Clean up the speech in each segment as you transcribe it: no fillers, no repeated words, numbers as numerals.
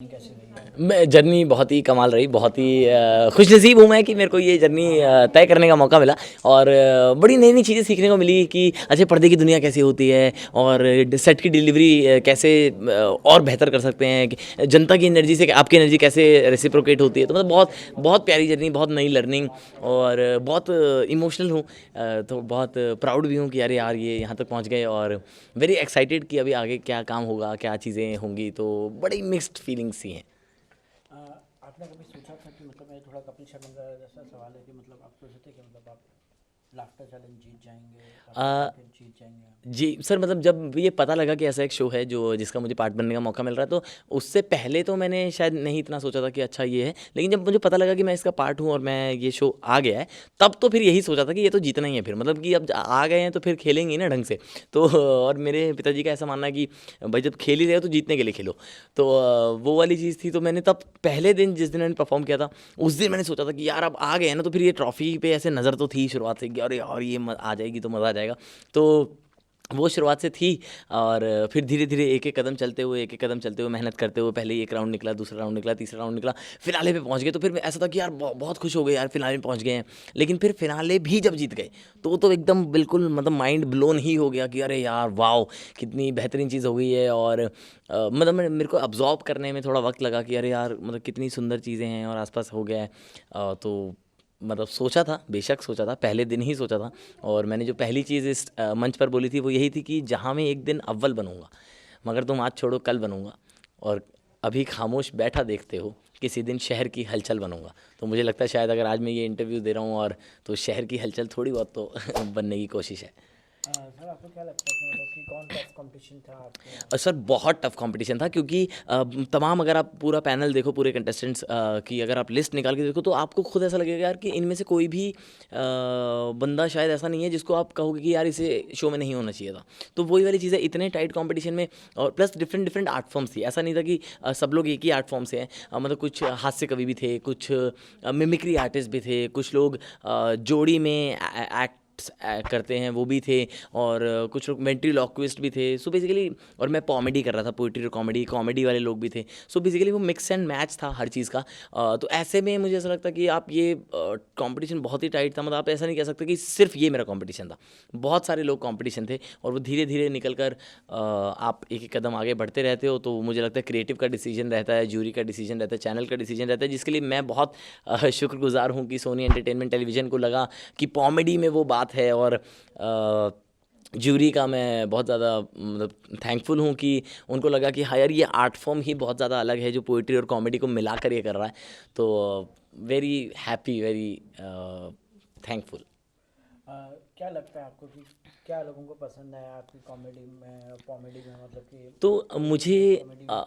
कैसी रही है? मैं जर्नी बहुत ही कमाल रही, बहुत ही खुशनसीब हूँ मैं कि मेरे को ये जर्नी तय करने का मौका मिला और बड़ी नई नई चीज़ें सीखने को मिली कि अच्छा पर्दे की दुनिया कैसी होती है और सेट की डिलीवरी कैसे और बेहतर कर सकते हैं कि जनता की एनर्जी से आपकी एनर्जी कैसे रेसिप्रोकेट होती है। तो मतलब बहुत बहुत प्यारी जर्नी, बहुत नई लर्निंग और बहुत इमोशनल हूँ। तो बहुत प्राउड भी हूँ कि अरे यार ये यहाँ तक पहुँच गए और वेरी एक्साइटेड कि अभी आगे क्या काम होगा, क्या चीज़ें होंगी। तो बड़ी मिक्स्ड फीलिंग्स ही हैं। आपने कभी सोचा था कि मतलब मैं थोड़ा कपिल शर्मा का जैसा सवाल है कि मतलब आप सोचे थे कि मतलब आप लाफ्टर चैलेंज जीत जाएंगे लाफ्टर अ, चैंपियन जीत जाएंगे? जी सर, मतलब जब ये पता लगा कि ऐसा एक शो है जो जिसका मुझे पार्ट बनने का मौका मिल रहा है, तो उससे पहले तो मैंने शायद नहीं इतना सोचा था कि अच्छा ये है। लेकिन जब मुझे पता लगा कि मैं इसका पार्ट हूँ और मैं ये शो आ गया है, तब तो फिर यही सोचा था कि ये तो जीतना ही है। फिर मतलब कि अब आ गए हैं तो फिर खेलेंगे ही ना ढंग से। तो और मेरे पिताजी का ऐसा मानना है कि भाई जब खेल ही रहे हो तो जीतने के लिए खेलो। तो वो वाली चीज़ थी। तो मैंने तब पहले दिन जिस दिन मैंने परफॉर्म किया था, उस दिन मैंने सोचा था कि यार अब आ गए हैं ना, तो फिर ये ट्रॉफी पे ऐसे नज़र तो थी शुरुआत से कि अरे यार ये आ जाएगी तो मज़ा आ जाएगा। तो वो शुरुआत से थी। और फिर धीरे-धीरे एक-एक कदम चलते हुए, एक-एक कदम चलते हुए, मेहनत करते हुए पहले एक राउंड निकला, दूसरा राउंड निकला, तीसरा राउंड निकला, फिनाले पे पहुँच गए। तो फिर मैं ऐसा था कि यार बहुत खुश हो गए यार, फिनाले में पहुँच गए हैं। लेकिन फिर फिनाले भी जब जीत गए, तो एकदम बिल्कुल मतलब माइंड ब्लोन ही हो गया कि अरे यार वॉव! कितनी बेहतरीन चीज़ हो गई है। और मतलब मेरे को अब्ज़ॉर्ब करने में थोड़ा वक़्त लगा कि अरे यार मतलब कितनी सुंदर चीज़ें हैं और आस-पास हो गया है। तो मतलब सोचा था, बेशक सोचा था, पहले दिन ही सोचा था। और मैंने जो पहली चीज़ इस मंच पर बोली थी वो यही थी कि जहाँ मैं एक दिन अव्वल बनूँगा, मगर तुम आज छोड़ो कल बनूँगा। और अभी खामोश बैठा देखते हो, किसी दिन शहर की हलचल बनूँगा। तो मुझे लगता है शायद अगर आज मैं ये इंटरव्यू दे रहा हूँ और तो शहर की हलचल थोड़ी बहुत तो बनने की कोशिश है। सर आपको क्या लगता है कि मतलब कि कौन टफ कंपटीशन था आपके? सर बहुत टफ कंपटीशन था क्योंकि तमाम अगर आप पूरा पैनल देखो, पूरे कंटेस्टेंट्स की अगर आप लिस्ट निकाल के देखो, तो आपको खुद ऐसा लगेगा यार कि इनमें से कोई भी बंदा शायद ऐसा नहीं है जिसको आप कहोगे कि यार इसे शो में नहीं होना चाहिए था। तो वही वाली चीज़ें इतने टाइट कंपटीशन में, और plus different different art forms थी। ऐसा नहीं था कि सब लोग एक ही आर्ट फॉर्म से हैं। मतलब कुछ हास्य कवि भी थे, कुछ मिमिक्री आर्टिस्ट भी थे, कुछ लोग जोड़ी में एक्ट करते हैं वो भी थे, और कुछ लोग वेंट्रीलॉक्विस्ट भी थे। सो बेसिकली, और मैं कॉमेडी कर रहा था, पोइट्री और कॉमेडी, कॉमेडी वाले लोग भी थे। सो बेसिकली वो मिक्स एंड मैच था हर चीज़ का। तो ऐसे में मुझे ऐसा लगता कि आप ये कंपटीशन बहुत ही टाइट था। मतलब आप ऐसा नहीं कह सकते कि सिर्फ ये मेरा कंपटीशन था, बहुत सारे लोग कंपटीशन थे। और वो धीरे धीरे निकल कर आप एक एक कदम आगे बढ़ते रहते हो। तो मुझे लगता है क्रिएटिव का डिसीजन रहता है, जूरी का डिसीजन रहता है, चैनल का डिसीजन रहता है, जिसके लिए मैं बहुत शुक्रगुजार हूँ कि सोनी एंटरटेनमेंट टेलीविज़न को लगा कि कॉमेडी में वो बात है। और जूरी का मैं बहुत ज़्यादा मतलब थैंकफुल हूँ कि उनको लगा कि हाँ यार ये आर्ट फॉर्म ही बहुत ज़्यादा अलग है जो पोइट्री और कॉमेडी को मिला कर ये कर रहा है। तो वेरी हैप्पी, वेरी थैंकफुल। क्या लगता है आपको कि क्या लोगों को पसंद है आपकी कॉमेडी में मतलब कि तो मुझे पोइट्री और कॉमेडी में? अ,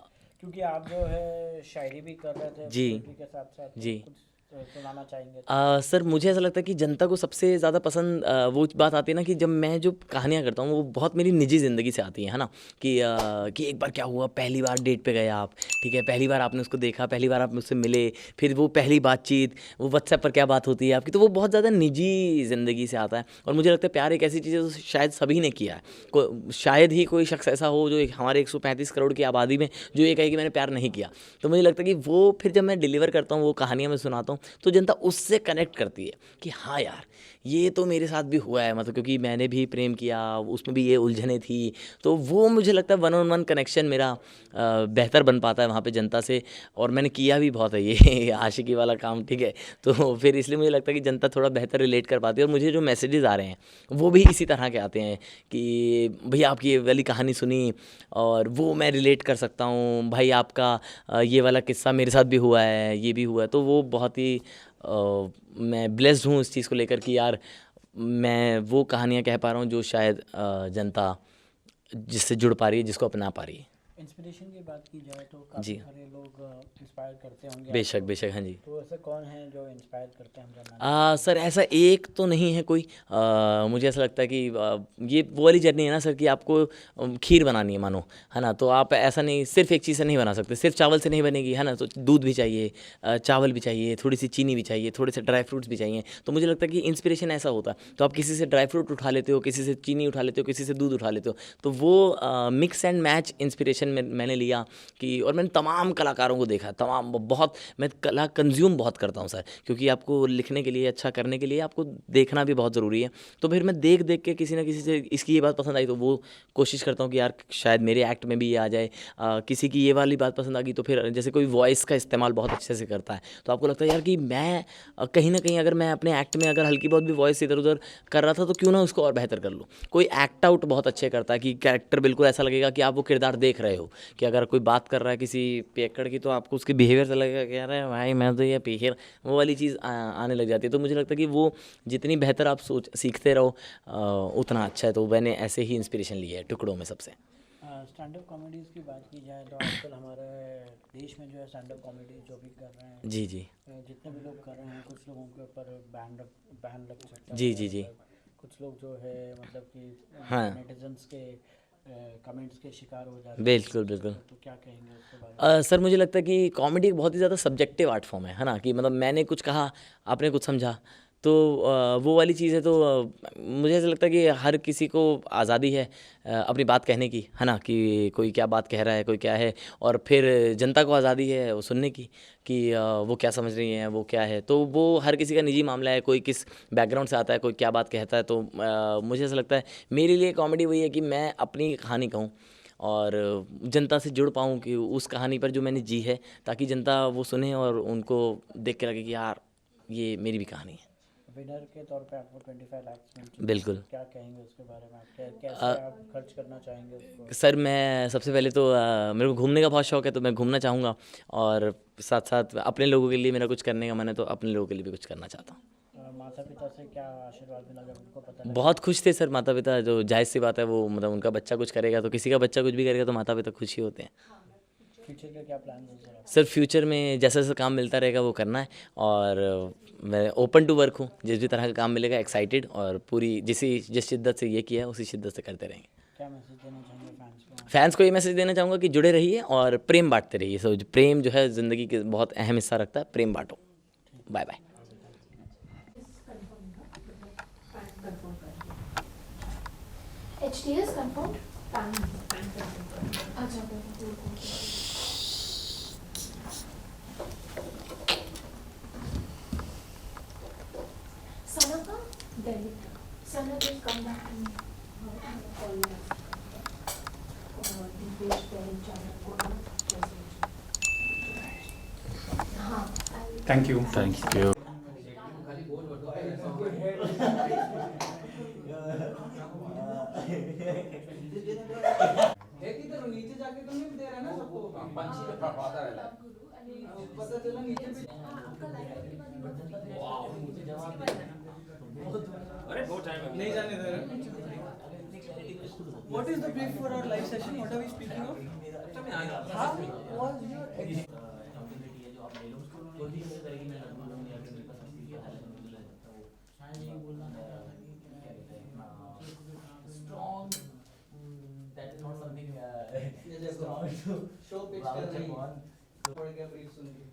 क्योंकि आप जो है शायरी भी कर रहे थे जी पोइट्री के साथ साथ, तो जी कुछ सुनाना चाहेंगे तो? सर, मुझे ऐसा लगता है कि जनता को सबसे ज़्यादा पसंद वो बात आती है ना कि जब मैं जो कहानियाँ करता हूँ वो बहुत मेरी निजी ज़िंदगी से आती हैं, है ना? कि एक बार क्या हुआ, पहली बार डेट पे गए आप, ठीक है? पहली बार आपने उसको देखा, पहली बार आप मुझसे मिले, फिर वो पहली बातचीत, वो व्हाट्सएप पर क्या बात होती है आपकी, तो वो बहुत ज़्यादा निजी ज़िंदगी से आता है। और मुझे लगता है प्यार एक ऐसी चीज़ है जो शायद सभी ने किया है। शायद ही कोई शख्स ऐसा हो जो हमारे 135 करोड़ की आबादी में जो ये कहे कि मैंने प्यार नहीं किया। तो मुझे लगता है कि वो फिर जब मैं डिलीवर करता हूँ, वो कहानियाँ मैं सुनाता हूँ, तो जनता उससे कनेक्ट करती है कि हाँ यार ये तो मेरे साथ भी हुआ है। मतलब क्योंकि मैंने भी प्रेम किया, उसमें भी ये उलझने थी। तो वो मुझे लगता है वन ऑन वन कनेक्शन मेरा बेहतर बन पाता है वहाँ पे जनता से। और मैंने किया भी बहुत है ये आशिकी वाला काम, ठीक है? तो फिर इसलिए मुझे लगता है कि जनता थोड़ा बेहतर रिलेट कर पाती है। और मुझे जो मैसेजेस आ रहे हैं वो भी इसी तरह के आते हैं कि भैया आपकी ये वाली कहानी सुनी और वो मैं रिलेट कर सकता हूँ, भाई आपका ये वाला किस्सा मेरे साथ भी हुआ है, ये भी हुआ है। तो वो बहुत ही मैं ब्लेस्ड हूँ इस चीज़ को लेकर कि यार मैं वो कहानियाँ कह पा रहा हूँ जो शायद जनता जिससे जुड़ पा रही है, जिसको अपना पा रही है। इंस्पिरेशन की बात की जाए तो काफ़ी जी। सारे लोग इंस्पायर करते होंगे बेशक आपको। बेशक, हाँ जी। तो ऐसे कौन है जो इंस्पायर करते हैं, हम जानना सर ऐसा एक तो नहीं है कोई। मुझे ऐसा लगता है कि ये वो वाली जर्नी है ना सर, कि आपको खीर बनानी है मानो, है ना, तो आप ऐसा नहीं सिर्फ एक चीज़ से नहीं बना सकते, सिर्फ चावल से नहीं बनेगी, है ना, तो दूध भी चाहिए, चावल भी चाहिए, थोड़ी सी चीनी भी चाहिए, थोड़े से ड्राई फ्रूट्स भी चाहिए। तो मुझे लगता है कि इंस्पिरेशन ऐसा होता है, तो आप किसी से ड्राई फ्रूट उठा लेते हो, किसी से चीनी उठा लेते हो, किसी से दूध उठा लेते हो, तो वो मिक्स एंड मैच इंस्पिरेशन में मैंने लिया कि, और मैंने तमाम कलाकारों को देखा, तमाम बहुत, मैं कला कंज्यूम बहुत करता हूँ सर, क्योंकि आपको लिखने के लिए, अच्छा करने के लिए आपको देखना भी बहुत ज़रूरी है। तो फिर मैं देख देख के किसी ना किसी से इसकी ये बात पसंद आई, तो वो कोशिश करता हूँ कि यार शायद मेरे एक्ट में भी ये आ जाए। किसी की ये वाली बात पसंद आ गई, तो फिर जैसे कोई वॉइस का इस्तेमाल बहुत अच्छे से करता है, तो आपको लगता है यार कि मैं कहीं ना कहीं अगर मैं अपने एक्ट में अगर हल्की बहुत भी वॉइस इधर उधर कर रहा था, तो क्यों ना उसको और बेहतर कर लूँ। कोई एक्ट आउट बहुत अच्छे करता है कि कैरेक्टर बिल्कुल ऐसा लगेगा कि आप वो किरदार देख रहे हो, कि अगर कोई बात कर रहा है किसी पियक्कड़ की, तो आपको उसके बिहेवियर से लगेगा कि यार भाई मैं तो ये पियक्कड़, वो वाली चीज़ आने लग जाती है। तो मुझे लगता है कि वो जितनी बेहतर आप सोच सीखते रहो उतना अच्छा है। तो मैंने ऐसे ही इंस्पिरेशन ली है टुकड़ों में सबसे। स्टैंड अप कॉमेडीज़ की बात की जाए तो आजकल हमारे देश में जो है स्टैंड अप कॉमेडी जो भी कर रहे हैं, जी जी जितने भी लोग कर रहे हैं, कुछ लोगों के ऊपर बैन लग सकता जी है, जी जी। मतलब कुछ लोग जो है मतलब कि हाँ, नेटिजन्स के कमेंट्स के शिकार हो जाते हैं बिल्कुल उसके बिल्कुल। ऊपर, तो क्या कहेंगे उसके बारे में? सर मुझे लगता है कि कॉमेडी एक बहुत ही ज़्यादा सब्जेक्टिव आर्ट फॉर्म है ना, कि मतलब मैंने कुछ कहा, आपने कुछ समझा, तो वो वाली चीज़ है। तो मुझे ऐसा लगता है कि हर किसी को आज़ादी है अपनी बात कहने की, है ना, कि कोई क्या बात कह रहा है, कोई क्या है, और फिर जनता को आज़ादी है वो सुनने की, कि वो क्या समझ रही हैं, वो क्या है। तो वो हर किसी का निजी मामला है, कोई किस बैकग्राउंड से आता है, कोई क्या बात कहता है। तो मुझे ऐसा लगता है मेरे लिए कॉमेडी वही है कि मैं अपनी कहानी कहूँ और जनता से जुड़ पाऊँ, कि उस कहानी पर जो मैंने जी है, ताकि जनता वो सुने और उनको देख के लगे कि यार ये मेरी भी कहानी है। विनर के तौर पे आपको 25 लाख मिल चुके हैं, बिल्कुल। तो क्या कहेंगे उसके बारे में? आप कैसे आप खर्च करना चाहेंगे उसको? सर मैं सबसे पहले तो मेरे को घूमने का बहुत शौक है, तो मैं घूमना चाहूँगा, और साथ साथ अपने लोगों के लिए मेरा कुछ करने का मन है, तो अपने लोगों के लिए भी कुछ करना चाहता हूँ। माता पिता से क्या आशीर्वाद मिला जब उनको पता लगा बहुत कि खुश थे सर माता पिता, जो जाहिर सी बात है, वो मतलब उनका बच्चा कुछ करेगा, तो किसी का बच्चा कुछ भी करेगा तो माता पिता खुश ही होते हैं। फ्यूचर के क्या प्लान है सर सर आपके? फ्यूचर में जैसा जैसा काम मिलता रहेगा वो करना है, और मैं ओपन टू वर्क हूँ, जिस भी तरह का काम मिलेगा एक्साइटेड, और पूरी जिस शिद्दत से ये किया है उसी शिद्दत से करते रहेंगे। क्या मैसेज देना चाहेंगे फैंस को? फैंस को ये मैसेज देना चाहूँगा कि जुड़े रहिए और प्रेम बांटते रहिए। सो प्रेम जो है ज़िंदगी के बहुत अहम हिस्सा रखता है, प्रेम बांटो। Bye bye. HTS confirmed? PAN. अच्छा Sana का Delhi. Sana will come back and call me और दिवेश पेरेंट चैनल को हाँ Thank you. Thank you. नीचे जाके तो नहीं दे रहा ना सबको पंछी का पता रहता है पता चला नीचे भी अरे बहुत टाइम है नहीं जाने दे रहे What is the brief for our live session? What are we speaking of? How was your show pitch कर रही है थोड़े क्या ब्रीफ सुन के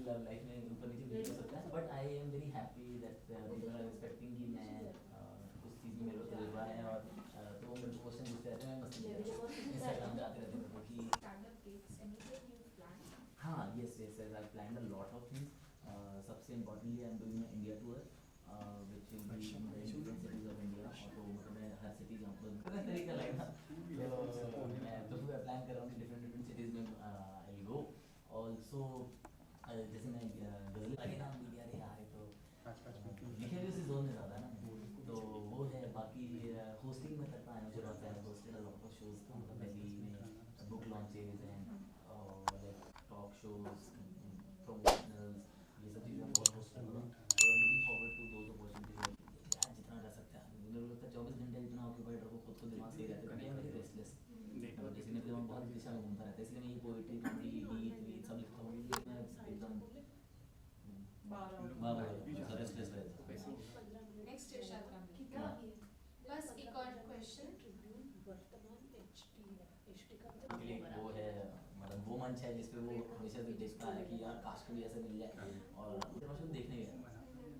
लाइफ में ऊपर नीचे बिल्कुल सकता है, but I am very happy that people are expecting कि मैं कुछ चीज़ में मेरे को तजुर्बा है, और तो मेरे को क्वेश्चन पूछते रहते हैं, मैं मस्ती इंस्टाग्राम पे आते रहते हैं कि हाँ yes yes yes I plan a lot of things. सबसे importantly I am doing my India tour which will be in the different cities of India, और तो मतलब मैं हर सिटी जाऊँगा तरीका लगेगा, तो मैं तो पूरा प्लान कर रहा हूँ कि डिफरेंट डिफरेंट सिटीज़ में आई विल गो ऑल्सो। जैसे मैं गजल लगे नाम लिया रे यार, तो लिखे भी उसी जोन में ज़्यादा ना, तो वो है। बाकी होस्टिंग में करता है, मुझे बहुत है hosted a lot of shows, मतलब दिल्ली में book launches and like talk shows, promotionals, ये सब चीज़ें बहुत होस्ट कर रहा हूँ, तो I am looking forward to those opportunities. यार जितना कर सकते हैं मुझे लगता है 24 घंटे जितना ऑक्यूपाइड रखो खुद को, दिमाग सही रहता है, क्योंकि मैं रेस्टलेस, इसलिए मेरा दिमाग बहुत दिशा में घूमता रहता है, इसलिए मैं ये पोइट्री कॉमेडी गीत वीत सब लिखता हूँ। मंच है जिस पे वो हमेशा से देखता है कि यार काश कभी ऐसा मिल जाए, और उधर शो देखने गया,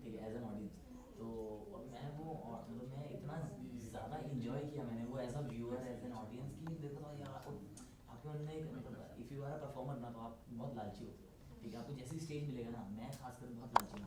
ठीक है, एज एन ऑडियंस। तो और मैं वो मतलब मैं इतना ज़्यादा इंजॉय किया मैंने वो as a viewer as an audience की देखो तो यार आपके मन में एक मतलब if you are a performer ना तो आप बहुत लालची होते हो, ठीक है, आपको जैसी स्टेज मिलेगा ना, मैं खासकर बहुत लालची